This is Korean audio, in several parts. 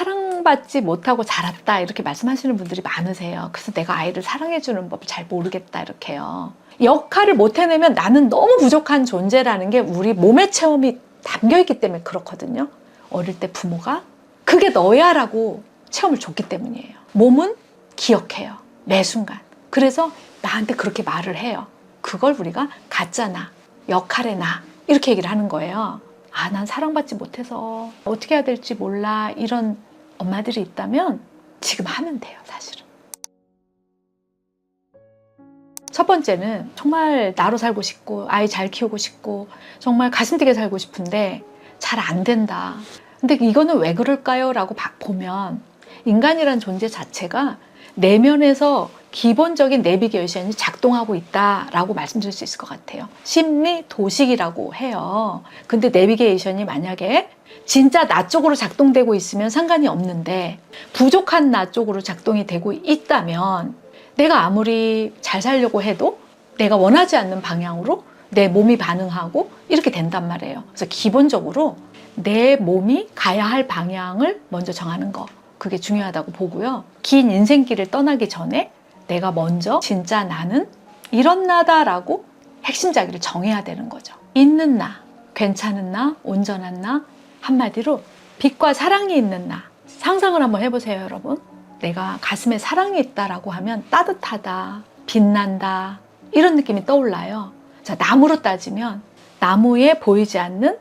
사랑받지 못하고 자랐다 이렇게 말씀하시는 분들이 많으세요. 그래서 내가 아이를 사랑해주는 법을 잘 모르겠다 이렇게요. 역할을 못 해내면 나는 너무 부족한 존재라는 게 우리 몸의 체험이 담겨있기 때문에 그렇거든요. 어릴 때 부모가 그게 너야 라고 체험을 줬기 때문이에요. 몸은 기억해요. 매 순간. 그래서 나한테 그렇게 말을 해요. 그걸 우리가 가짜 나, 역할의 나 이렇게 얘기를 하는 거예요. 아, 난 사랑받지 못해서 어떻게 해야 될지 몰라 이런 엄마들이 있다면 지금 하면 돼요, 사실은. 첫 번째는 정말 나로 살고 싶고 아이 잘 키우고 싶고 정말 가슴 뛰게 살고 싶은데 잘 안 된다. 근데 이거는 왜 그럴까요? 라고 보면 인간이란 존재 자체가 내면에서 기본적인 내비게이션이 작동하고 있다라고 말씀드릴 수 있을 것 같아요. 심리 도식이라고 해요. 근데 내비게이션이 만약에 진짜 나 쪽으로 작동되고 있으면 상관이 없는데 부족한 나 쪽으로 작동이 되고 있다면 내가 아무리 잘 살려고 해도 내가 원하지 않는 방향으로 내 몸이 반응하고 이렇게 된단 말이에요. 그래서 기본적으로 내 몸이 가야 할 방향을 먼저 정하는 거, 그게 중요하다고 보고요. 긴 인생길을 떠나기 전에 내가 먼저 진짜 나는 이런 나다라고 핵심자기를 정해야 되는 거죠. 있는 나, 괜찮은 나, 온전한 나, 한마디로 빛과 사랑이 있는 나. 상상을 한번 해보세요, 여러분. 내가 가슴에 사랑이 있다라고 하면 따뜻하다, 빛난다 이런 느낌이 떠올라요. 자, 나무로 따지면 나무에 보이지 않는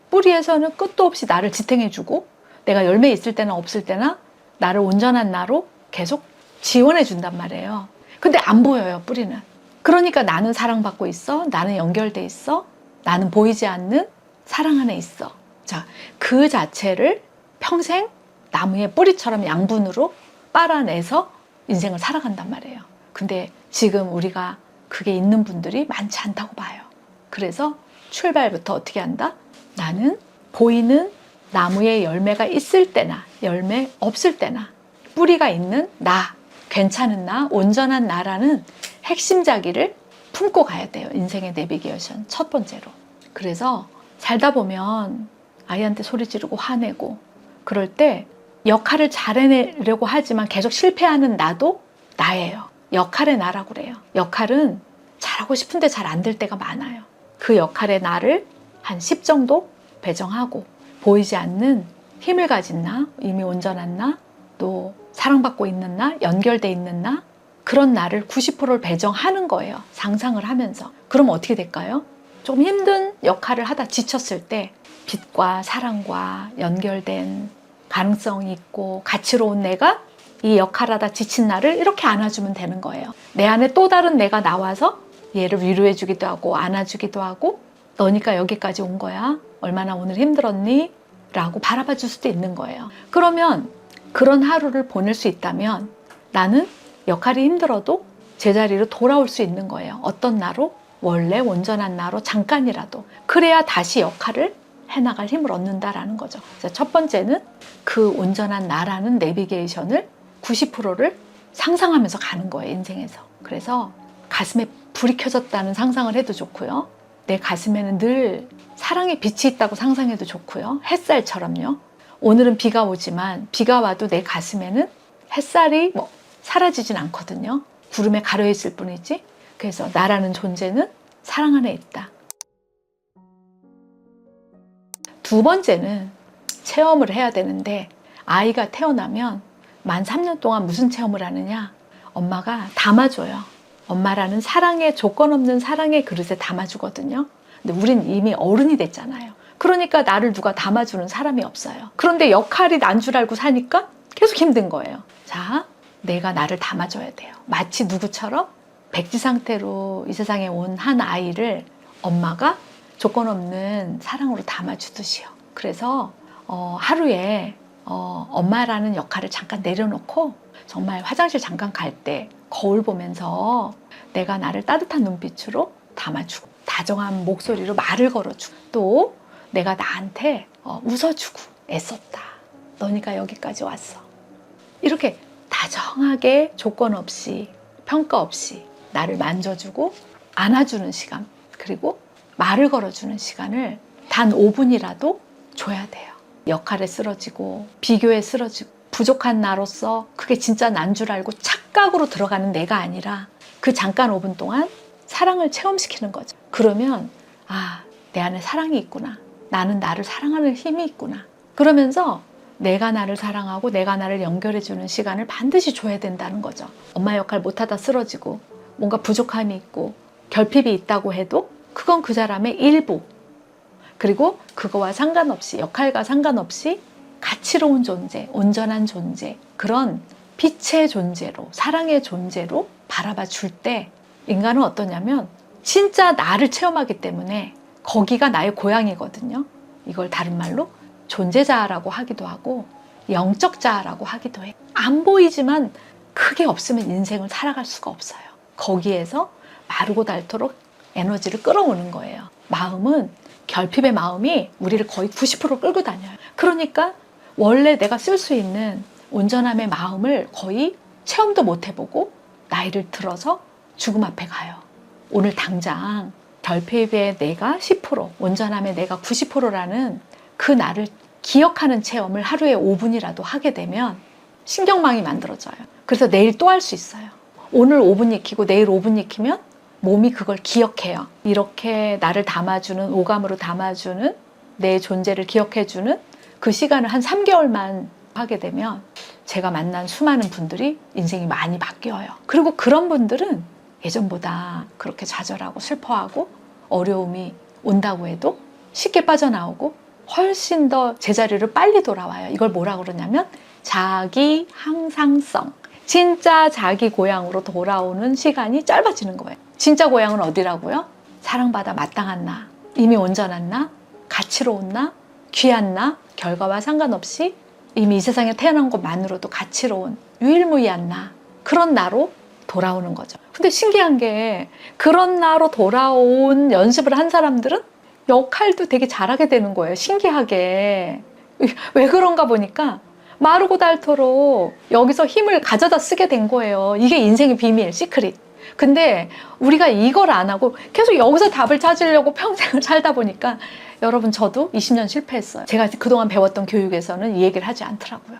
뿌리에서는 끝도 없이 나를 지탱해주고 내가 열매 있을 때나 없을 때나 나를 온전한 나로 계속 지원해 준단 말이에요. 근데 안 보여요, 뿌리는. 그러니까 나는 사랑받고 있어, 나는 연결돼 있어, 나는 보이지 않는 사랑 안에 있어. 자, 그 자체를 평생 나무의 뿌리처럼 양분으로 빨아내서 인생을 살아간단 말이에요. 근데 지금 우리가 그게 있는 분들이 많지 않다고 봐요. 그래서 출발부터 어떻게 한다? 나는 보이는 나무에 열매가 있을 때나 열매 없을 때나 뿌리가 있는 나, 괜찮은 나, 온전한 나라는 핵심자기를 품고 가야 돼요. 인생의 내비게이션 첫 번째로. 그래서 살다 보면 아이한테 소리 지르고 화내고 그럴 때 역할을 잘 해내려고 하지만 계속 실패하는 나도 나예요. 역할의 나라고 그래요. 역할은 잘하고 싶은데 잘 안 될 때가 많아요. 그 역할의 나를 한 10 정도 배정하고 보이지 않는 힘을 가진 나, 이미 온전한 나, 또 사랑받고 있는 나, 연결돼 있는 나, 그런 나를 90%를 배정하는 거예요. 상상을 하면서. 그럼 어떻게 될까요? 조금 힘든 역할을 하다 지쳤을 때 빛과 사랑과 연결된 가능성이 있고 가치로운 내가 이 역할하다 지친 나를 이렇게 안아주면 되는 거예요. 내 안에 또 다른 내가 나와서 얘를 위로해주기도 하고 안아주기도 하고 너니까 여기까지 온 거야. 얼마나 오늘 힘들었니? 라고 바라봐 줄 수도 있는 거예요. 그러면 그런 하루를 보낼 수 있다면 나는 역할이 힘들어도 제자리로 돌아올 수 있는 거예요. 어떤 나로? 원래 온전한 나로 잠깐이라도. 그래야 다시 역할을 해나갈 힘을 얻는다라는 거죠. 그래서 첫 번째는 그 온전한 나라는 내비게이션을 90%를 상상하면서 가는 거예요, 인생에서. 그래서 가슴에 불이 켜졌다는 상상을 해도 좋고요. 내 가슴에는 늘 사랑의 빛이 있다고 상상해도 좋고요. 햇살처럼요. 오늘은 비가 오지만 비가 와도 내 가슴에는 햇살이 사라지진 않거든요. 구름에 가려있을 뿐이지. 그래서 나라는 존재는 사랑 안에 있다. 두 번째는 체험을 해야 되는데 아이가 태어나면 만 3년 동안 무슨 체험을 하느냐? 엄마가 담아줘요. 엄마라는 사랑의 조건 없는 사랑의 그릇에 담아주거든요. 근데 우린 이미 어른이 됐잖아요. 그러니까 나를 누가 담아주는 사람이 없어요. 그런데 역할이 난 줄 알고 사니까 계속 힘든 거예요. 자, 내가 나를 담아줘야 돼요. 마치 누구처럼 백지 상태로 이 세상에 온 한 아이를 엄마가 조건 없는 사랑으로 담아주듯이요. 그래서 하루에 엄마라는 역할을 잠깐 내려놓고 정말 화장실 잠깐 갈 때 거울 보면서 내가 나를 따뜻한 눈빛으로 담아주고 다정한 목소리로 말을 걸어주고 또 내가 나한테 웃어주고 애썼다. 너니까 여기까지 왔어. 이렇게 다정하게 조건 없이 평가 없이 나를 만져주고 안아주는 시간 그리고 말을 걸어주는 시간을 단 5분이라도 줘야 돼요. 역할에 쓰러지고 비교에 쓰러지고 부족한 나로서 그게 진짜 난 줄 알고 착각으로 들어가는 내가 아니라 그 잠깐 5분 동안 사랑을 체험시키는 거죠. 그러면 아, 내 안에 사랑이 있구나. 나는 나를 사랑하는 힘이 있구나. 그러면서 내가 나를 사랑하고 내가 나를 연결해주는 시간을 반드시 줘야 된다는 거죠. 엄마 역할 못하다 쓰러지고 뭔가 부족함이 있고 결핍이 있다고 해도 그건 그 사람의 일부. 그리고 그거와 상관없이, 역할과 상관없이 가치로운 존재, 온전한 존재, 그런 빛의 존재로, 사랑의 존재로 바라봐 줄 때 인간은 어떠냐면 진짜 나를 체험하기 때문에 거기가 나의 고향이거든요. 이걸 다른 말로 존재자라고 하기도 하고 영적 자아라고 하기도 해요. 안 보이지만 그게 없으면 인생을 살아갈 수가 없어요. 거기에서 마르고 닳도록 에너지를 끌어오는 거예요. 마음은, 결핍의 마음이 우리를 거의 90% 끌고 다녀요. 그러니까 원래 내가 쓸 수 있는 온전함의 마음을 거의 체험도 못 해보고 나이를 들어서 죽음 앞에 가요. 오늘 당장 결핍의 내가 10%, 온전함의 내가 90%라는 그 나를 기억하는 체험을 하루에 5분이라도 하게 되면 신경망이 만들어져요. 그래서 내일 또 할 수 있어요. 오늘 5분 익히고 내일 5분 익히면 몸이 그걸 기억해요. 이렇게 나를 담아주는, 오감으로 담아주는 내 존재를 기억해주는 그 시간을 한 3개월만 하게 되면 제가 만난 수많은 분들이 인생이 많이 바뀌어요. 그리고 그런 분들은 예전보다 그렇게 좌절하고 슬퍼하고 어려움이 온다고 해도 쉽게 빠져나오고 훨씬 더 제자리로 빨리 돌아와요. 이걸 뭐라 그러냐면 자기 항상성. 진짜 자기 고향으로 돌아오는 시간이 짧아지는 거예요. 진짜 고향은 어디라고요? 사랑받아 마땅한 나, 이미 온전한 나, 가치로운 나, 귀한 나, 결과와 상관없이 이미 이 세상에 태어난 것만으로도 가치로운 유일무이한 나, 그런 나로 돌아오는 거죠. 근데 신기한 게 그런 나로 돌아온 연습을 한 사람들은 역할도 되게 잘하게 되는 거예요. 신기하게. 왜 그런가 보니까 마르고 닳도록 여기서 힘을 가져다 쓰게 된 거예요. 이게 인생의 비밀, 시크릿. 근데 우리가 이걸 안 하고 계속 여기서 답을 찾으려고 평생을 살다 보니까 여러분, 저도 20년 실패했어요. 제가 그동안 배웠던 교육에서는 이 얘기를 하지 않더라고요.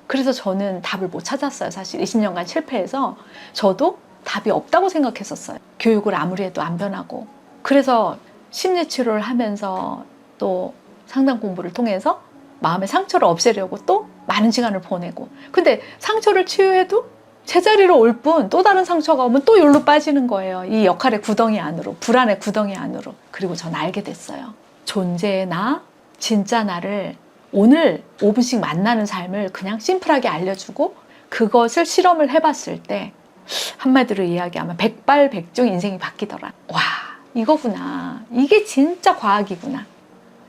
그래서 저는 답을 못 찾았어요. 사실 20년간 실패해서 저도 답이 없다고 생각했었어요. 교육을 아무리 해도 안 변하고. 그래서 심리치료를 하면서 또 상담 공부를 통해서 마음의 상처를 없애려고 또 많은 시간을 보내고, 근데 상처를 치유해도 제자리로 올 뿐 또 다른 상처가 오면 또 여기로 빠지는 거예요. 이 역할의 구덩이 안으로, 불안의 구덩이 안으로. 그리고 전 알게 됐어요. 존재의 나, 진짜 나를 오늘 5분씩 만나는 삶을 그냥 심플하게 알려주고 그것을 실험을 해봤을 때 한마디로 이야기하면 백발백중 인생이 바뀌더라. 와, 이거구나. 이게 진짜 과학이구나.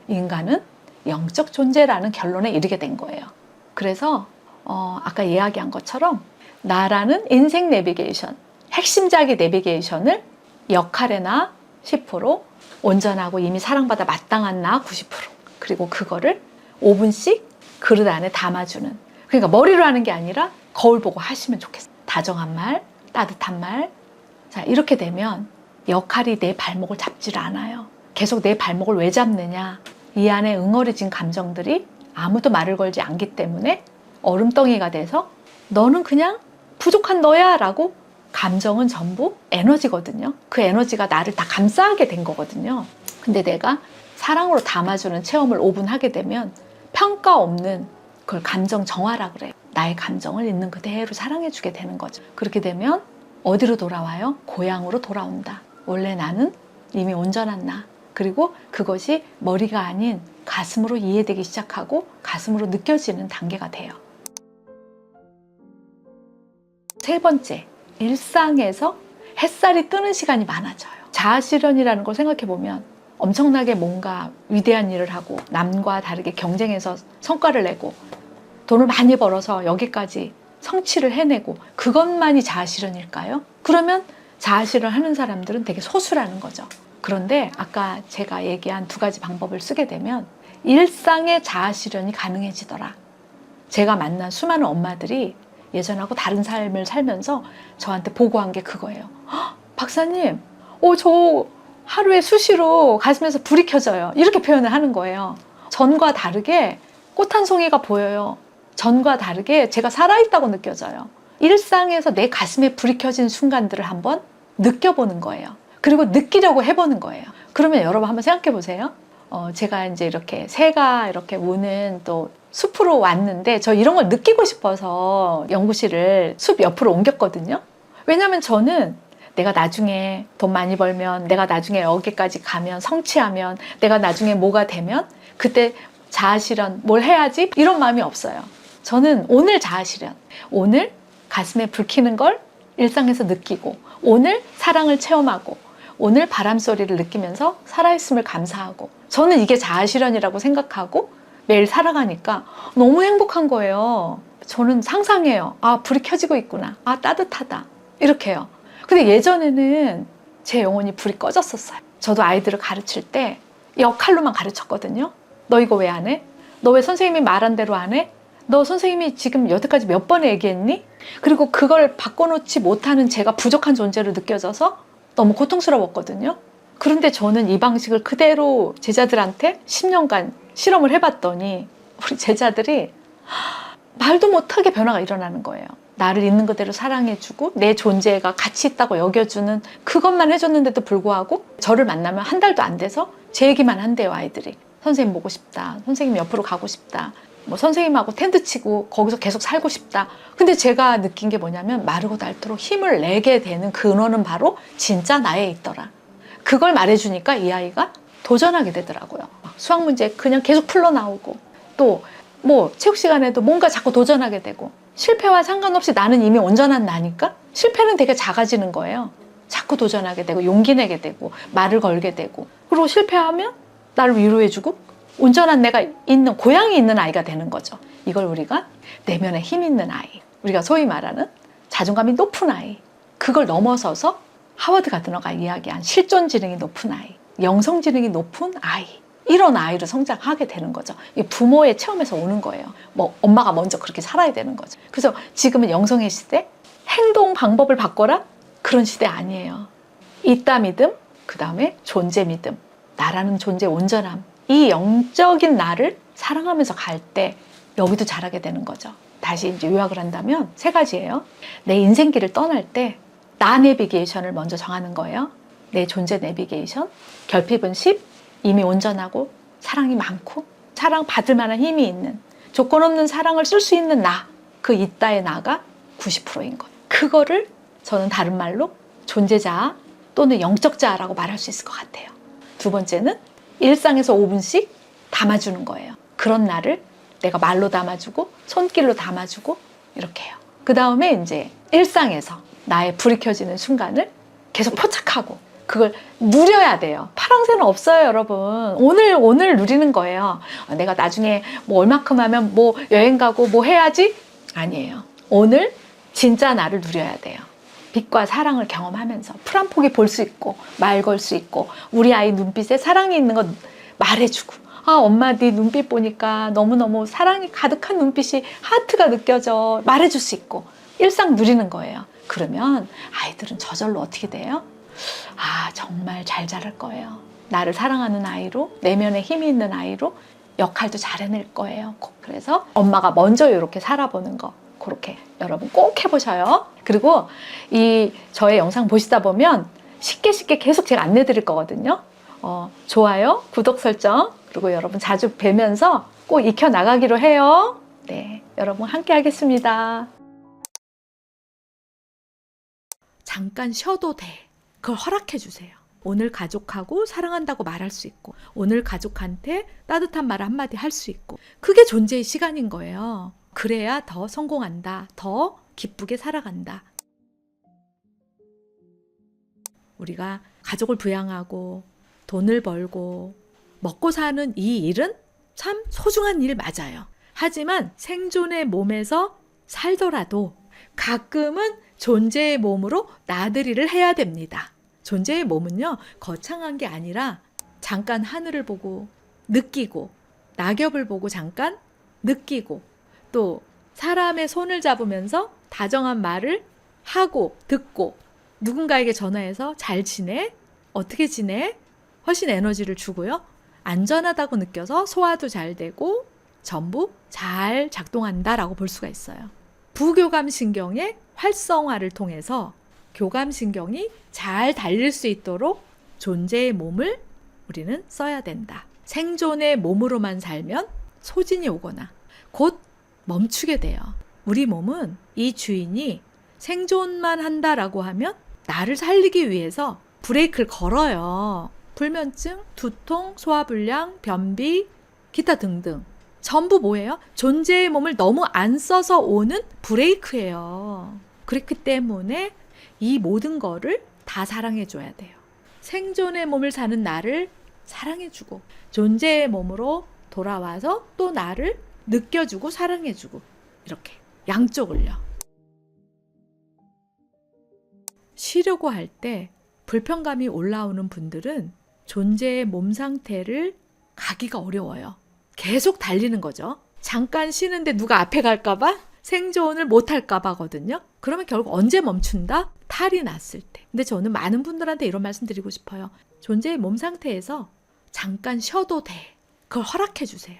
인간은 영적 존재라는 결론에 이르게 된 거예요. 그래서 아까 이야기한 것처럼 나라는 인생 내비게이션, 핵심자기 내비게이션을 역할의 나 10%, 온전하고 이미 사랑받아 마땅한 나 90%, 그리고 그거를 5분씩 그릇 안에 담아주는, 그러니까 머리로 하는 게 아니라 거울 보고 하시면 좋겠어요. 다정한 말, 따뜻한 말. 자, 이렇게 되면 역할이 내 발목을 잡질 않아요. 계속 내 발목을 왜 잡느냐, 이 안에 응어리진 감정들이 아무도 말을 걸지 않기 때문에 얼음덩이가 돼서 너는 그냥 부족한 너야 라고, 감정은 전부 에너지거든요. 그 에너지가 나를 다 감싸게 된 거거든요. 근데 내가 사랑으로 담아주는 체험을 5분 하게 되면 평가 없는, 그걸 감정 정화라 그래요. 나의 감정을 있는 그대로 사랑해주게 되는 거죠. 그렇게 되면 어디로 돌아와요? 고향으로 돌아온다. 원래 나는 이미 온전한 나. 그리고 그것이 머리가 아닌 가슴으로 이해되기 시작하고 가슴으로 느껴지는 단계가 돼요. 세 번째, 일상에서 햇살이 뜨는 시간이 많아져요. 자아실현이라는 걸 생각해보면 엄청나게 뭔가 위대한 일을 하고 남과 다르게 경쟁해서 성과를 내고 돈을 많이 벌어서 여기까지 성취를 해내고 그것만이 자아실현일까요? 그러면 자아실현 하는 사람들은 되게 소수라는 거죠. 그런데 아까 제가 얘기한 두 가지 방법을 쓰게 되면 일상의 자아실현이 가능해지더라. 제가 만난 수많은 엄마들이 예전하고 다른 삶을 살면서 저한테 보고한 게 그거예요. 박사님, 저 하루에 수시로 가슴에서 불이 켜져요. 이렇게 표현을 하는 거예요. 전과 다르게 꽃 한 송이가 보여요. 전과 다르게 제가 살아있다고 느껴져요. 일상에서 내 가슴에 불이 켜진 순간들을 한번 느껴보는 거예요. 그리고 느끼려고 해보는 거예요. 그러면 여러분 한번 생각해 보세요. 제가 이제 이렇게 새가 이렇게 우는 또 숲으로 왔는데 저 이런 걸 느끼고 싶어서 연구실을 숲 옆으로 옮겼거든요. 왜냐면 저는 내가 나중에 돈 많이 벌면, 내가 나중에 여기까지 가면, 성취하면, 내가 나중에 뭐가 되면 그때 자아실현 뭘 해야지 이런 마음이 없어요. 저는 오늘 자아실현, 오늘 가슴에 불 켜는 걸 일상에서 느끼고, 오늘 사랑을 체험하고, 오늘 바람 소리를 느끼면서 살아있음을 감사하고, 저는 이게 자아실현이라고 생각하고 매일 살아가니까 너무 행복한 거예요. 저는 상상해요. 아, 불이 켜지고 있구나. 아, 따뜻하다. 이렇게요. 근데 예전에는 제 영혼이 불이 꺼졌었어요. 저도 아이들을 가르칠 때 역할로만 가르쳤거든요. 너 이거 왜 안 해? 너 왜 선생님이 말한 대로 안 해? 너 선생님이 지금 여태까지 몇 번 얘기했니? 그리고 그걸 바꿔놓지 못하는 제가 부족한 존재로 느껴져서 너무 고통스러웠거든요. 그런데 저는 이 방식을 그대로 제자들한테 10년간 실험을 해봤더니 우리 제자들이 말도 못하게 변화가 일어나는 거예요. 나를 있는 그대로 사랑해주고 내 존재가 가치 있다고 여겨주는 그것만 해줬는데도 불구하고 저를 만나면 한 달도 안 돼서 제 얘기만 한대요, 아이들이. 선생님 보고 싶다. 선생님 옆으로 가고 싶다. 뭐 선생님하고 텐트 치고 거기서 계속 살고 싶다. 근데 제가 느낀 게 뭐냐면 마르고 닳도록 힘을 내게 되는 근원은 바로 진짜 나에 있더라. 그걸 말해주니까 이 아이가 도전하게 되더라고요. 수학 문제 그냥 계속 풀러나오고, 또 뭐 체육 시간에도 뭔가 자꾸 도전하게 되고, 실패와 상관없이 나는 이미 온전한 나니까 실패는 되게 작아지는 거예요. 자꾸 도전하게 되고 용기 내게 되고 말을 걸게 되고, 그리고 실패하면 나를 위로해주고 온전한 내가 있는, 고향이 있는 아이가 되는 거죠. 이걸 우리가 내면에 힘 있는 아이, 우리가 소위 말하는 자존감이 높은 아이, 그걸 넘어서서 하워드 가드너가 이야기한 실존 지능이 높은 아이, 영성 지능이 높은 아이, 이런 아이로 성장하게 되는 거죠. 부모의 체험에서 오는 거예요. 뭐 엄마가 먼저 그렇게 살아야 되는 거죠. 그래서 지금은 영성의 시대, 행동 방법을 바꿔라? 그런 시대 아니에요. 이따 믿음, 그 다음에 존재 믿음, 나라는 존재 온전함, 이 영적인 나를 사랑하면서 갈 때 여기도 잘하게 되는 거죠. 다시 이제 요약을 한다면 세 가지예요. 내 인생길을 떠날 때 나 내비게이션을 먼저 정하는 거예요. 내 존재 내비게이션, 결핍은 10, 이미 온전하고 사랑이 많고 사랑받을 만한 힘이 있는, 조건 없는 사랑을 쓸 수 있는 나, 그 이따의 나가 90%인 것. 그거를 저는 다른 말로 존재자아 또는 영적자아라고 말할 수 있을 것 같아요. 두 번째는 일상에서 5분씩 담아주는 거예요. 그런 나를 내가 말로 담아주고 손길로 담아주고 이렇게 해요. 그 다음에 이제 일상에서 나의 불이 켜지는 순간을 계속 포착하고 그걸 누려야 돼요. 파랑새는 없어요, 여러분. 오늘 누리는 거예요. 내가 나중에 뭐 얼마큼 하면 뭐 여행 가고 뭐 해야지? 아니에요. 오늘 진짜 나를 누려야 돼요. 빛과 사랑을 경험하면서 풀 한 폭이 볼 수 있고 말 걸 수 있고, 우리 아이 눈빛에 사랑이 있는 거 말해주고, 아, 엄마 네 눈빛 보니까 너무너무 사랑이 가득한 눈빛이 하트가 느껴져, 말해줄 수 있고 일상 누리는 거예요. 그러면 아이들은 저절로 어떻게 돼요? 아, 정말 잘 자랄 거예요. 나를 사랑하는 아이로, 내면에 힘이 있는 아이로 역할도 잘 해낼 거예요. 그래서 엄마가 먼저 이렇게 살아보는 거, 그렇게 여러분 꼭 해보셔요. 그리고 이 저의 영상 보시다 보면 쉽게 계속 제가 안내 드릴 거거든요. 좋아요, 구독 설정, 그리고 여러분 자주 뵈면서 꼭 익혀 나가기로 해요. 네, 여러분 함께 하겠습니다. 잠깐 쉬어도 돼. 그걸 허락해 주세요. 오늘 가족하고 사랑한다고 말할 수 있고, 오늘 가족한테 따뜻한 말 한마디 할 수 있고, 그게 존재의 시간인 거예요. 그래야 더 성공한다. 더 기쁘게 살아간다. 우리가 가족을 부양하고 돈을 벌고 먹고 사는 이 일은 참 소중한 일 맞아요. 하지만 생존의 몸에서 살더라도 가끔은 존재의 몸으로 나들이를 해야 됩니다. 존재의 몸은요, 거창한 게 아니라 잠깐 하늘을 보고 느끼고, 낙엽을 보고 잠깐 느끼고, 또 사람의 손을 잡으면서 다정한 말을 하고 듣고, 누군가에게 전화해서 잘 지내? 어떻게 지내? 훨씬 에너지를 주고요. 안전하다고 느껴서 소화도 잘 되고 전부 잘 작동한다라고 볼 수가 있어요. 부교감신경의 활성화를 통해서 교감신경이 잘 달릴 수 있도록 존재의 몸을 우리는 써야 된다. 생존의 몸으로만 살면 소진이 오거나 곧 멈추게 돼요. 우리 몸은 이 주인이 생존만 한다라고 하면 나를 살리기 위해서 브레이크를 걸어요. 불면증, 두통, 소화불량, 변비, 기타 등등. 전부 뭐예요? 존재의 몸을 너무 안 써서 오는 브레이크예요. 그렇기 때문에 이 모든 거를 다 사랑해줘야 돼요. 생존의 몸을 사는 나를 사랑해주고 존재의 몸으로 돌아와서 또 나를 느껴주고 사랑해주고 이렇게 양쪽을요. 쉬려고 할 때 불편감이 올라오는 분들은 존재의 몸 상태를 가기가 어려워요. 계속 달리는 거죠. 잠깐 쉬는데 누가 앞에 갈까봐 생존을 못할까봐거든요. 그러면 결국 언제 멈춘다? 탈이 났을 때. 근데 저는 많은 분들한테 이런 말씀 드리고 싶어요. 존재의 몸 상태에서 잠깐 쉬어도 돼. 그걸 허락해 주세요.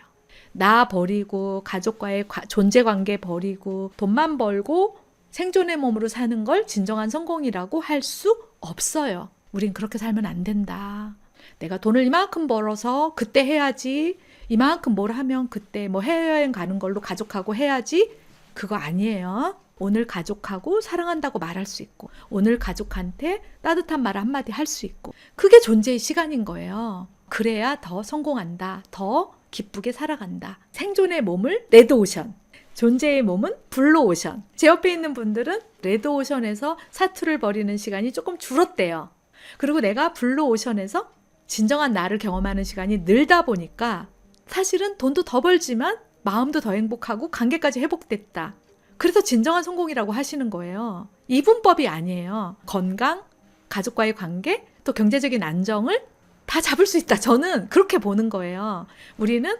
나 버리고 가족과의 존재관계 버리고 돈만 벌고 생존의 몸으로 사는 걸 진정한 성공이라고 할 수 없어요. 우린 그렇게 살면 안 된다. 내가 돈을 이만큼 벌어서 그때 해야지. 이만큼 뭘 하면 그때 뭐 해외여행 가는 걸로 가족하고 해야지. 그거 아니에요. 오늘 가족하고 사랑한다고 말할 수 있고 오늘 가족한테 따뜻한 말 한마디 할 수 있고 그게 존재의 시간인 거예요. 그래야 더 성공한다. 더 기쁘게 살아간다. 생존의 몸을 레드오션, 존재의 몸은 블루오션. 제 옆에 있는 분들은 레드오션에서 사투를 벌이는 시간이 조금 줄었대요. 그리고 내가 블루오션에서 진정한 나를 경험하는 시간이 늘다 보니까 사실은 돈도 더 벌지만 마음도 더 행복하고 관계까지 회복됐다. 그래서 진정한 성공이라고 하시는 거예요. 이분법이 아니에요. 건강, 가족과의 관계, 또 경제적인 안정을 다 잡을 수 있다. 저는 그렇게 보는 거예요. 우리는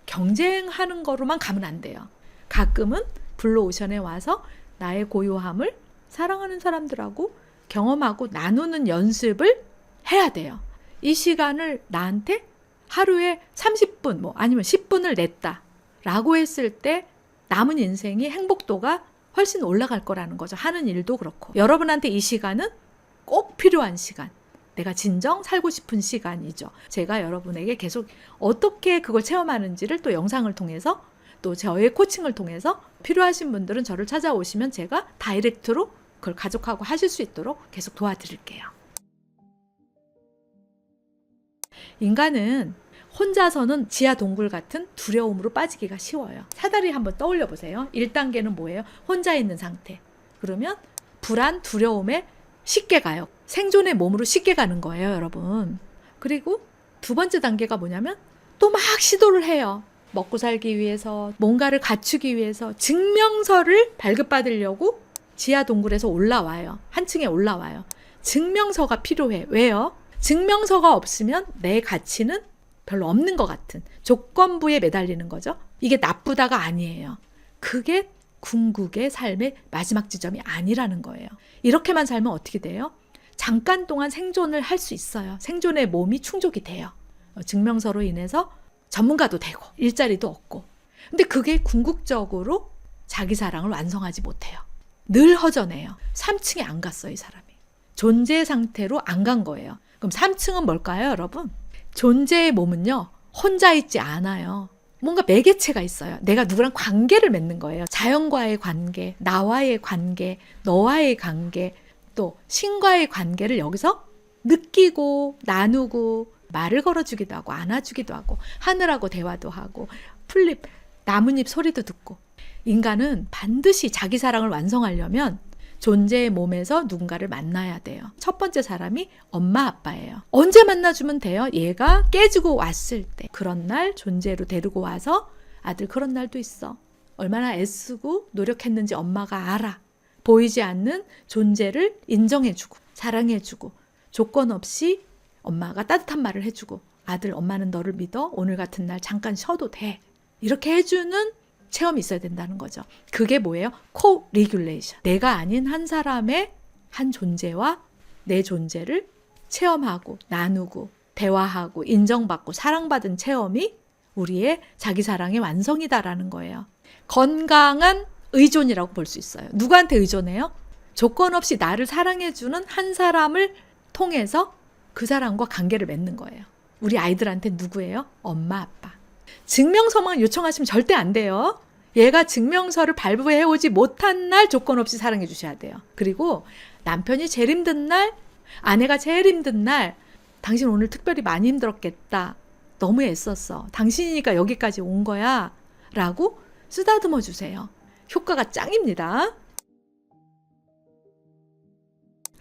경쟁하는 거로만 가면 안 돼요. 가끔은 블루오션에 와서 나의 고요함을 사랑하는 사람들하고 경험하고 나누는 연습을 해야 돼요. 이 시간을 나한테 하루에 30분 뭐 아니면 10분을 냈다 라고 했을 때 남은 인생이 행복도가 훨씬 올라갈 거라는 거죠. 하는 일도 그렇고. 여러분한테 이 시간은 꼭 필요한 시간. 내가 진정 살고 싶은 시간이죠. 제가 여러분에게 계속 어떻게 그걸 체험하는지를 또 영상을 통해서 또 저의 코칭을 통해서 필요하신 분들은 저를 찾아오시면 제가 다이렉트로 그걸 가족하고 하실 수 있도록 계속 도와드릴게요. 인간은 혼자서는 지하 동굴 같은 두려움으로 빠지기가 쉬워요. 사다리 한번 떠올려 보세요. 1단계는 뭐예요? 혼자 있는 상태. 그러면 불안, 두려움에 쉽게 가요. 생존의 몸으로 쉽게 가는 거예요, 여러분. 그리고 두 번째 단계가 뭐냐면 또 막 시도를 해요. 먹고 살기 위해서, 뭔가를 갖추기 위해서 증명서를 발급받으려고 지하 동굴에서 올라와요. 한 층에 올라와요. 증명서가 필요해. 왜요? 증명서가 없으면 내 가치는 별로 없는 것 같은 조건부에 매달리는 거죠. 이게 나쁘다가 아니에요. 그게 궁극의 삶의 마지막 지점이 아니라는 거예요. 이렇게만 살면 어떻게 돼요? 잠깐 동안 생존을 할 수 있어요. 생존의 몸이 충족이 돼요. 증명서로 인해서 전문가도 되고 일자리도 얻고. 근데 그게 궁극적으로 자기 사랑을 완성하지 못해요. 늘 허전해요. 3층에 안 갔어요, 이 사람이. 존재 상태로 안 간 거예요. 그럼 3층은 뭘까요, 여러분? 존재의 몸은요, 혼자 있지 않아요. 뭔가 매개체가 있어요. 내가 누구랑 관계를 맺는 거예요. 자연과의 관계, 나와의 관계, 너와의 관계, 또 신과의 관계를 여기서 느끼고 나누고 말을 걸어주기도 하고 안아주기도 하고 하늘하고 대화도 하고 풀잎, 나뭇잎 소리도 듣고. 인간은 반드시 자기 사랑을 완성하려면 존재의 몸에서 누군가를 만나야 돼요. 첫 번째 사람이 엄마 아빠예요. 언제 만나주면 돼요? 얘가 깨지고 왔을 때. 그런 날 존재로 데리고 와서 아들 그런 날도 있어. 얼마나 애쓰고 노력했는지 엄마가 알아. 보이지 않는 존재를 인정해주고 사랑해주고 조건 없이 엄마가 따뜻한 말을 해주고 아들 엄마는 너를 믿어. 오늘 같은 날 잠깐 쉬어도 돼. 이렇게 해주는 체험이 있어야 된다는 거죠. 그게 뭐예요? co-regulation. 내가 아닌 한 사람의 한 존재와 내 존재를 체험하고 나누고 대화하고 인정받고 사랑받은 체험이 우리의 자기사랑의 완성이다라는 거예요. 건강한 의존이라고 볼 수 있어요. 누구한테 의존해요? 조건 없이 나를 사랑해주는 한 사람을 통해서 그 사람과 관계를 맺는 거예요. 우리 아이들한테 누구예요? 엄마, 아빠. 증명서만 요청하시면 절대 안 돼요. 얘가 증명서를 발부해오지 못한 날 조건 없이 사랑해 주셔야 돼요. 그리고 남편이 제일 힘든 날, 아내가 제일 힘든 날, 당신 오늘 특별히 많이 힘들었겠다. 너무 애썼어. 당신이니까 여기까지 온 거야. 라고 쓰다듬어 주세요. 효과가 짱입니다.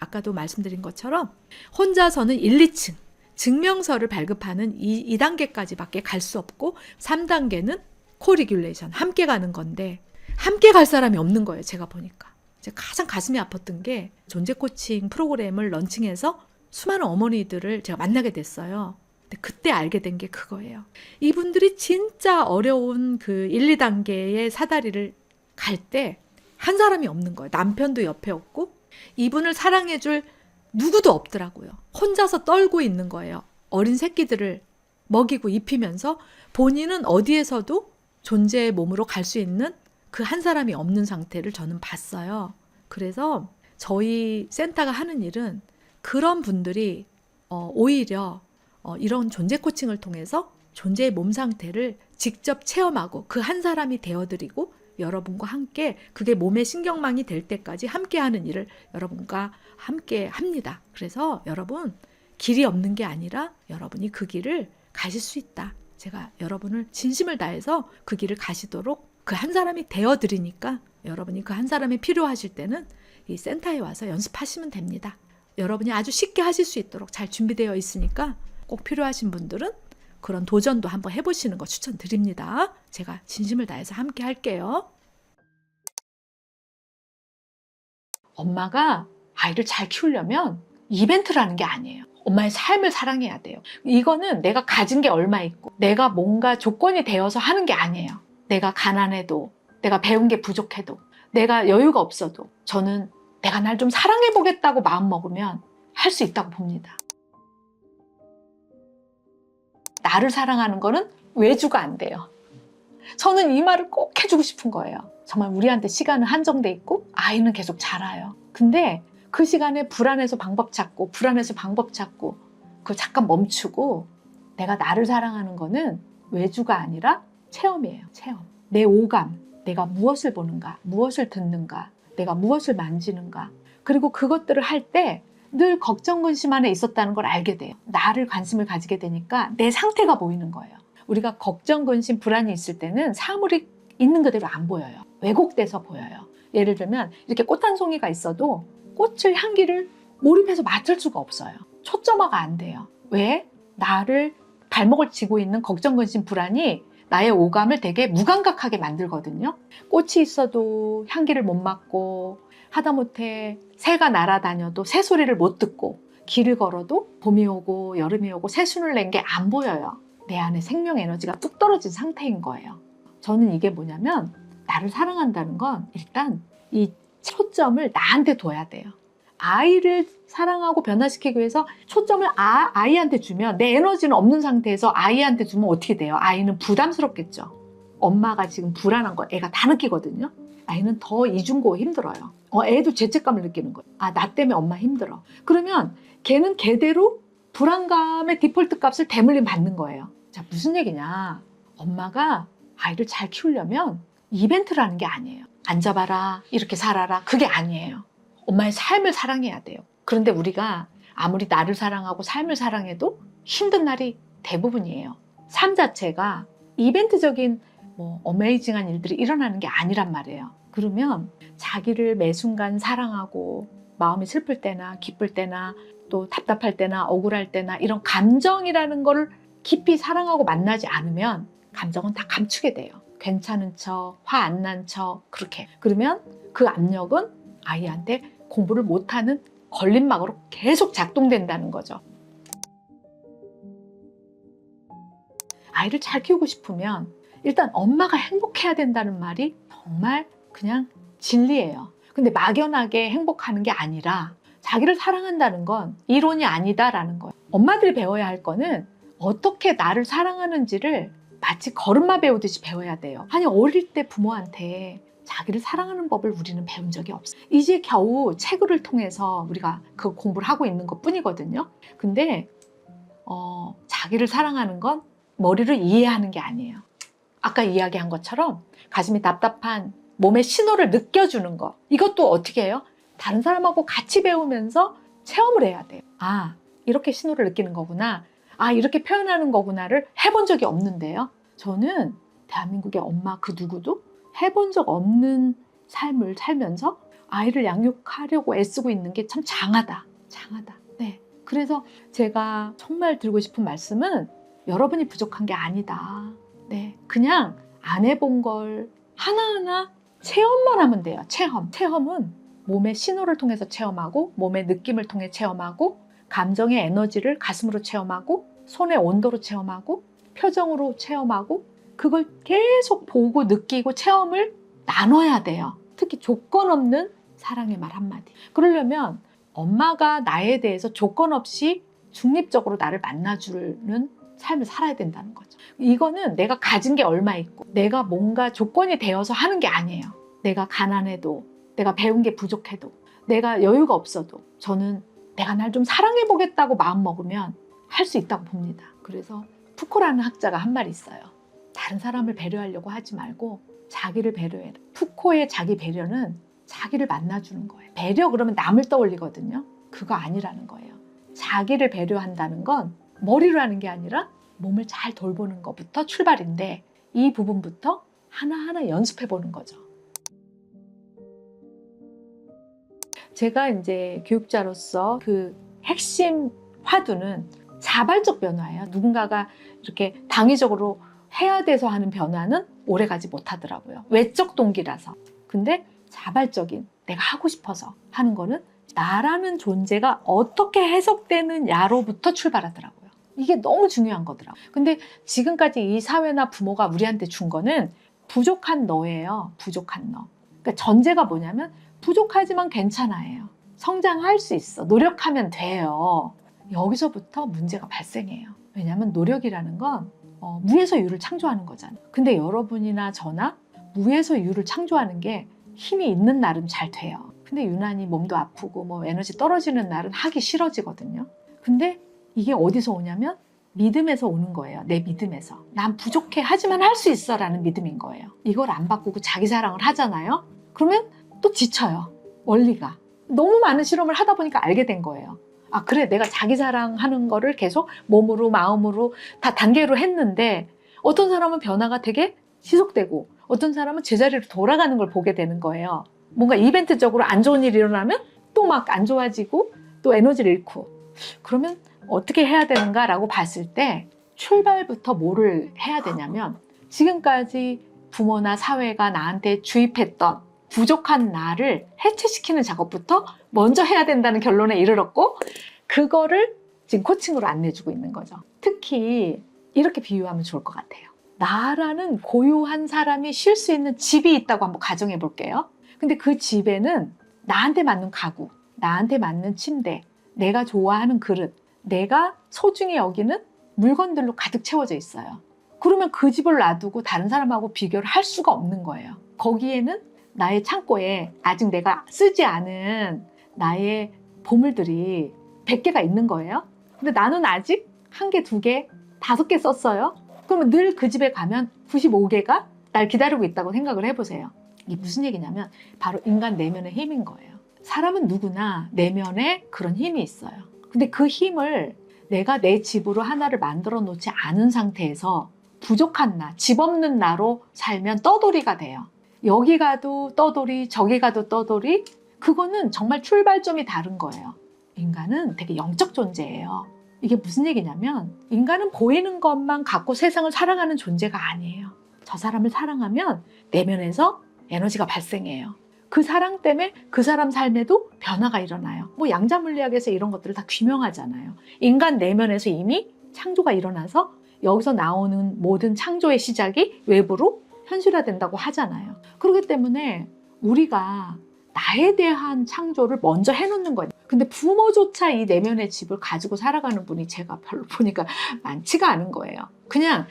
아까도 말씀드린 것처럼 혼자서는 1, 2층 증명서를 발급하는 2단계까지밖에 갈 수 없고 3단계는 코리귤레이션, 함께 가는 건데 함께 갈 사람이 없는 거예요. 제가 보니까. 제가 가장 가슴이 아팠던 게 존재 코칭 프로그램을 런칭해서 수많은 어머니들을 제가 만나게 됐어요. 근데 그때 알게 된 게 그거예요. 이분들이 진짜 어려운 그 1, 2단계의 사다리를 갈 때 한 사람이 없는 거예요. 남편도 옆에 없고 이분을 사랑해줄 누구도 없더라고요. 혼자서 떨고 있는 거예요. 어린 새끼들을 먹이고 입히면서 본인은 어디에서도 존재의 몸으로 갈 수 있는 그 한 사람이 없는 상태를 저는 봤어요. 그래서 저희 센터가 하는 일은 그런 분들이 오히려 이런 존재 코칭을 통해서 존재의 몸 상태를 직접 체험하고 그 한 사람이 되어드리고 여러분과 함께 그게 몸의 신경망이 될 때까지 함께 하는 일을 여러분과 함께 합니다. 그래서 여러분 길이 없는 게 아니라 여러분이 그 길을 가실 수 있다. 제가 여러분을 진심을 다해서 그 길을 가시도록 그 한 사람이 되어드리니까 여러분이 그 한 사람이 필요하실 때는 이 센터에 와서 연습하시면 됩니다. 여러분이 아주 쉽게 하실 수 있도록 잘 준비되어 있으니까 꼭 필요하신 분들은 그런 도전도 한번 해보시는 거 추천드립니다. 제가 진심을 다해서 함께 할게요. 엄마가 아이를 잘 키우려면 이벤트라는 게 아니에요. 엄마의 삶을 사랑해야 돼요. 이거는 내가 가진 게 얼마 있고 내가 뭔가 조건이 되어서 하는 게 아니에요. 내가 가난해도 내가 배운 게 부족해도 내가 여유가 없어도 저는 내가 날 좀 사랑해보겠다고 마음먹으면 할 수 있다고 봅니다. 나를 사랑하는 거는 외주가 안 돼요. 저는 이 말을 꼭 해주고 싶은 거예요. 정말 우리한테 시간은 한정돼 있고 아이는 계속 자라요. 근데 그 시간에 불안해서 방법 찾고 그걸 잠깐 멈추고 내가 나를 사랑하는 거는 외주가 아니라 체험이에요. 체험. 내 오감, 내가 무엇을 보는가, 무엇을 듣는가, 내가 무엇을 만지는가. 그리고 그것들을 할 때 늘 걱정, 근심 안에 있었다는 걸 알게 돼요. 나를 관심을 가지게 되니까 내 상태가 보이는 거예요. 우리가 걱정, 근심, 불안이 있을 때는 사물이 있는 그대로 안 보여요. 왜곡돼서 보여요. 예를 들면 이렇게 꽃 한 송이가 있어도 꽃을 향기를 몰입해서 맡을 수가 없어요. 초점화가 안 돼요. 왜? 나를 발목을 쥐고 있는 걱정, 근심, 불안이 나의 오감을 되게 무감각하게 만들거든요. 꽃이 있어도 향기를 못 맡고 하다못해 새가 날아다녀도 새소리를 못 듣고 길을 걸어도 봄이 오고 여름이 오고 새순을 낸 게 안 보여요. 내 안에 생명 에너지가 뚝 떨어진 상태인 거예요. 저는 이게 뭐냐면 나를 사랑한다는 건 일단 이 초점을 나한테 둬야 돼요. 아이를 사랑하고 변화시키기 위해서 초점을 아이한테 주면 내 에너지는 없는 상태에서 아이한테 주면 어떻게 돼요? 아이는 부담스럽겠죠. 엄마가 지금 불안한 거 애가 다 느끼거든요. 아이는 더 이중고 힘들어요. 애도 죄책감을 느끼는 거예요. 나 때문에 엄마 힘들어. 그러면 걔는 걔대로 불안감의 디폴트 값을 대물림 받는 거예요. 자, 무슨 얘기냐. 엄마가 아이를 잘 키우려면 이벤트라는 게 아니에요. 앉아봐라, 이렇게 살아라, 그게 아니에요. 엄마의 삶을 사랑해야 돼요. 그런데 우리가 아무리 나를 사랑하고 삶을 사랑해도 힘든 날이 대부분이에요. 삶 자체가 이벤트적인 어메이징한 일들이 일어나는 게 아니란 말이에요. 그러면 자기를 매 순간 사랑하고 마음이 슬플 때나 기쁠 때나 또 답답할 때나 억울할 때나 이런 감정이라는 거를 깊이 사랑하고 만나지 않으면 감정은 다 감추게 돼요. 괜찮은 척, 화 안 난 척, 그렇게. 그러면 그 압력은 아이한테 공부를 못하는 걸림막으로 계속 작동된다는 거죠. 아이를 잘 키우고 싶으면 일단 엄마가 행복해야 된다는 말이 정말 그냥 진리예요. 근데 막연하게 행복하는 게 아니라 자기를 사랑한다는 건 이론이 아니다라는 거예요. 엄마들이 배워야 할 거는 어떻게 나를 사랑하는지를 마치 걸음마 배우듯이 배워야 돼요. 아니 어릴 때 부모한테 자기를 사랑하는 법을 우리는 배운 적이 없어요. 이제 겨우 책을 통해서 우리가 그 공부를 하고 있는 것 뿐이거든요. 근데 자기를 사랑하는 건 머리를 이해하는 게 아니에요. 아까 이야기한 것처럼 가슴이 답답한 몸의 신호를 느껴주는 거. 이것도 어떻게 해요? 다른 사람하고 같이 배우면서 체험을 해야 돼요. 아, 이렇게 신호를 느끼는 거구나. 아, 이렇게 표현하는 거구나를 해본 적이 없는데요. 저는 대한민국의 엄마 그 누구도 해본 적 없는 삶을 살면서 아이를 양육하려고 애쓰고 있는 게 참 장하다. 장하다. 네. 그래서 제가 정말 드리고 싶은 말씀은 여러분이 부족한 게 아니다. 네. 그냥 안 해본 걸 하나하나 체험만 하면 돼요. 체험. 체험은 몸의 신호를 통해서 체험하고 몸의 느낌을 통해 체험하고 감정의 에너지를 가슴으로 체험하고 손의 온도로 체험하고 표정으로 체험하고 그걸 계속 보고 느끼고 체험을 나눠야 돼요. 특히 조건 없는 사랑의 말 한마디. 그러려면 엄마가 나에 대해서 조건 없이 중립적으로 나를 만나주는 삶을 살아야 된다는 거죠. 이거는 내가 가진 게 얼마 있고 내가 뭔가 조건이 되어서 하는 게 아니에요. 내가 가난해도 내가 배운 게 부족해도 내가 여유가 없어도 저는 내가 날 좀 사랑해 보겠다고 마음먹으면 할 수 있다고 봅니다. 그래서 푸코라는 학자가 한 말이 있어요. 다른 사람을 배려하려고 하지 말고 자기를 배려해라. 푸코의 자기 배려는 자기를 만나주는 거예요. 배려 그러면 남을 떠올리거든요. 그거 아니라는 거예요. 자기를 배려한다는 건 머리로 하는 게 아니라 몸을 잘 돌보는 것부터 출발인데 이 부분부터 하나하나 연습해 보는 거죠. 제가 이제 교육자로서 그 핵심 화두는 자발적 변화예요. 누군가가 이렇게 당위적으로 해야 돼서 하는 변화는 오래가지 못하더라고요. 외적 동기라서. 근데 자발적인 내가 하고 싶어서 하는 거는 나라는 존재가 어떻게 해석되느냐로부터 출발하더라고요. 이게 너무 중요한 거더라고요. 근데 지금까지 이 사회나 부모가 우리한테 준 거는 부족한 너예요. 부족한 너. 그러니까 전제가 뭐냐면 부족하지만 괜찮아요. 성장할 수 있어. 노력하면 돼요. 여기서부터 문제가 발생해요. 왜냐하면 노력이라는 건 무에서 유를 창조하는 거잖아요. 근데 여러분이나 저나 무에서 유를 창조하는 게 힘이 있는 날은 잘 돼요. 근데 유난히 몸도 아프고 뭐 에너지 떨어지는 날은 하기 싫어지거든요. 근데 이게 어디서 오냐면 믿음에서 오는 거예요. 내 믿음에서. 난 부족해 하지만 할 수 있어 라는 믿음인 거예요. 이걸 안 바꾸고 자기 사랑을 하잖아요. 그러면 또 지쳐요. 원리가. 너무 많은 실험을 하다 보니까 알게 된 거예요. 아 그래 내가 자기 사랑하는 거를 계속 몸으로 마음으로 다 단계로 했는데 어떤 사람은 변화가 되게 지속되고 어떤 사람은 제자리로 돌아가는 걸 보게 되는 거예요. 뭔가 이벤트적으로 안 좋은 일이 일어나면 또 막 안 좋아지고 또 에너지를 잃고 그러면 어떻게 해야 되는가라고 봤을 때 출발부터 뭐를 해야 되냐면 지금까지 부모나 사회가 나한테 주입했던 부족한 나를 해체시키는 작업부터 먼저 해야 된다는 결론에 이르렀고 그거를 지금 코칭으로 안내주고 있는 거죠. 특히 이렇게 비유하면 좋을 것 같아요. 나라는 고유한 사람이 쉴 수 있는 집이 있다고 한번 가정해 볼게요. 근데 그 집에는 나한테 맞는 가구, 나한테 맞는 침대, 내가 좋아하는 그릇, 내가 소중히 여기는 물건들로 가득 채워져 있어요. 그러면 그 집을 놔두고 다른 사람하고 비교를 할 수가 없는 거예요. 거기에는 나의 창고에 아직 내가 쓰지 않은 나의 보물들이 100개가 있는 거예요. 근데 나는 아직 1개, 2개, 5개 썼어요. 그러면 늘 그 집에 가면 95개가 날 기다리고 있다고 생각을 해보세요. 이게 무슨 얘기냐면 바로 인간 내면의 힘인 거예요. 사람은 누구나 내면에 그런 힘이 있어요. 근데 그 힘을 내가 내 집으로 하나를 만들어 놓지 않은 상태에서 부족한 나, 집 없는 나로 살면 떠돌이가 돼요. 여기 가도 떠돌이, 저기 가도 떠돌이, 그거는 정말 출발점이 다른 거예요. 인간은 되게 영적 존재예요. 이게 무슨 얘기냐면 인간은 보이는 것만 갖고 세상을 살아가는 존재가 아니에요. 저 사람을 사랑하면 내면에서 에너지가 발생해요. 그 사랑 때문에 그 사람 삶에도 변화가 일어나요. 뭐 양자물리학에서 이런 것들을 다 규명하잖아요. 인간 내면에서 이미 창조가 일어나서 여기서 나오는 모든 창조의 시작이 외부로 현실화된다고 하잖아요. 그렇기 때문에 우리가 나에 대한 창조를 먼저 해놓는 거예요. 근데 부모조차 이 내면의 집을 가지고 살아가는 분이 제가 별로 보니까 많지가 않은 거예요. 그냥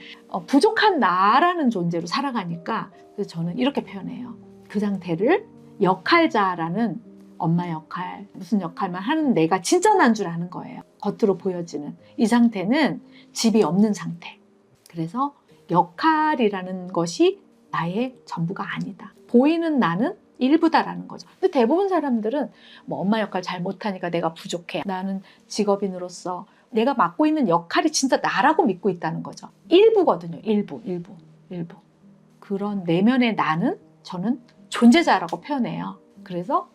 부족한 나라는 존재로 살아가니까. 그래서 저는 이렇게 표현해요. 그 상태를 역할자라는, 엄마 역할, 무슨 역할만 하는 내가 진짜 난 줄 아는 거예요. 겉으로 보여지는 이 상태는 집이 없는 상태. 그래서 역할이라는 것이 나의 전부가 아니다. 보이는 나는 일부다라는 거죠. 근데 대부분 사람들은 뭐 엄마 역할 잘 못하니까 내가 부족해. 나는 직업인으로서 내가 맡고 있는 역할이 진짜 나라고 믿고 있다는 거죠. 일부거든요. 일부. 그런 내면의 나는 저는 존재자라고 표현해요. 그래서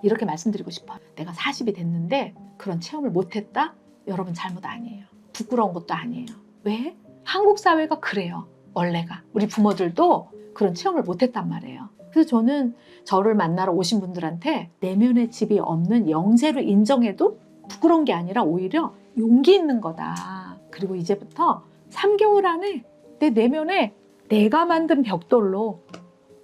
이렇게 말씀드리고 싶어요. 내가 40이 됐는데 그런 체험을 못했다? 여러분 잘못 아니에요. 부끄러운 것도 아니에요. 왜? 한국 사회가 그래요. 원래가. 우리 부모들도 그런 체험을 못했단 말이에요. 그래서 저는 저를 만나러 오신 분들한테 내면의 집이 없는 영재로 인정해도 부끄러운 게 아니라 오히려 용기 있는 거다. 그리고 이제부터 3개월 안에 내 내면에 내가 만든 벽돌로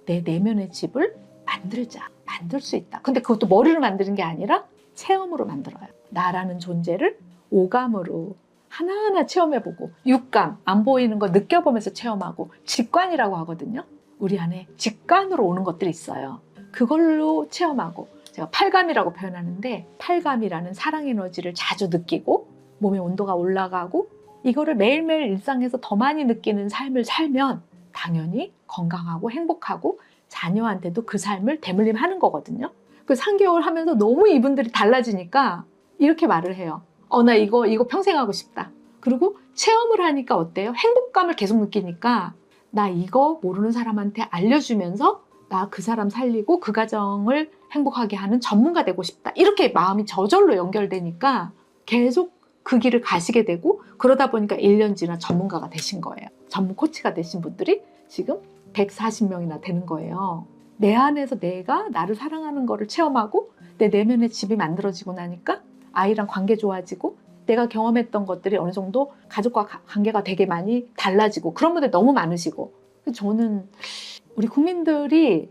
내 내면의 집을 만들자. 만들 수 있다. 근데 그것도 머리로 만드는 게 아니라 체험으로 만들어요. 나라는 존재를 오감으로 하나하나 체험해보고, 육감, 안 보이는 거 느껴보면서 체험하고, 직관이라고 하거든요. 우리 안에 직관으로 오는 것들이 있어요. 그걸로 체험하고, 제가 팔감이라고 표현하는데, 팔감이라는 사랑 에너지를 자주 느끼고 몸의 온도가 올라가고, 이거를 매일매일 일상에서 더 많이 느끼는 삶을 살면 당연히 건강하고 행복하고 자녀한테도 그 삶을 대물림하는 거거든요. 그 3개월 하면서 너무 이분들이 달라지니까 이렇게 말을 해요. 나 이거 평생 하고 싶다. 그리고 체험을 하니까 어때요? 행복감을 계속 느끼니까 나 이거 모르는 사람한테 알려주면서 나 그 사람 살리고 그 가정을 행복하게 하는 전문가 되고 싶다. 이렇게 마음이 저절로 연결되니까 계속 그 길을 가시게 되고, 그러다 보니까 1년 지나 전문가가 되신 거예요. 전문 코치가 되신 분들이 지금 140명이나 되는 거예요. 내 안에서 내가 나를 사랑하는 거를 체험하고 내 내면의 집이 만들어지고 나니까 아이랑 관계 좋아지고 내가 경험했던 것들이 어느 정도 가족과 관계가 되게 많이 달라지고, 그런 분들 너무 많으시고. 저는 우리 국민들이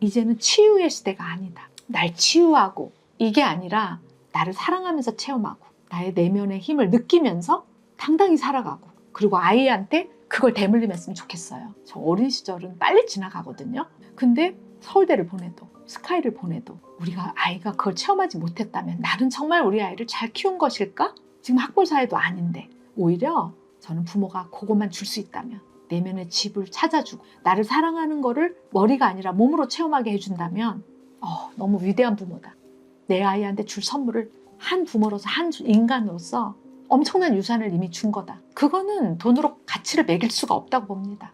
이제는 치유의 시대가 아니다. 날 치유하고 이게 아니라 나를 사랑하면서 체험하고 나의 내면의 힘을 느끼면서 당당히 살아가고, 그리고 아이한테 그걸 대물림했으면 좋겠어요. 저 어린 시절은 빨리 지나가거든요. 근데 서울대를 보내도 스카이를 보내도 우리가 아이가 그걸 체험하지 못했다면 나는 정말 우리 아이를 잘 키운 것일까? 지금 학벌 사회도 아닌데. 오히려 저는 부모가 그것만 줄 수 있다면, 내면의 집을 찾아주고 나를 사랑하는 거를 머리가 아니라 몸으로 체험하게 해준다면 너무 위대한 부모다. 내 아이한테 줄 선물을 한 부모로서, 한 인간으로서 엄청난 유산을 이미 준 거다. 그거는 돈으로 가치를 매길 수가 없다고 봅니다.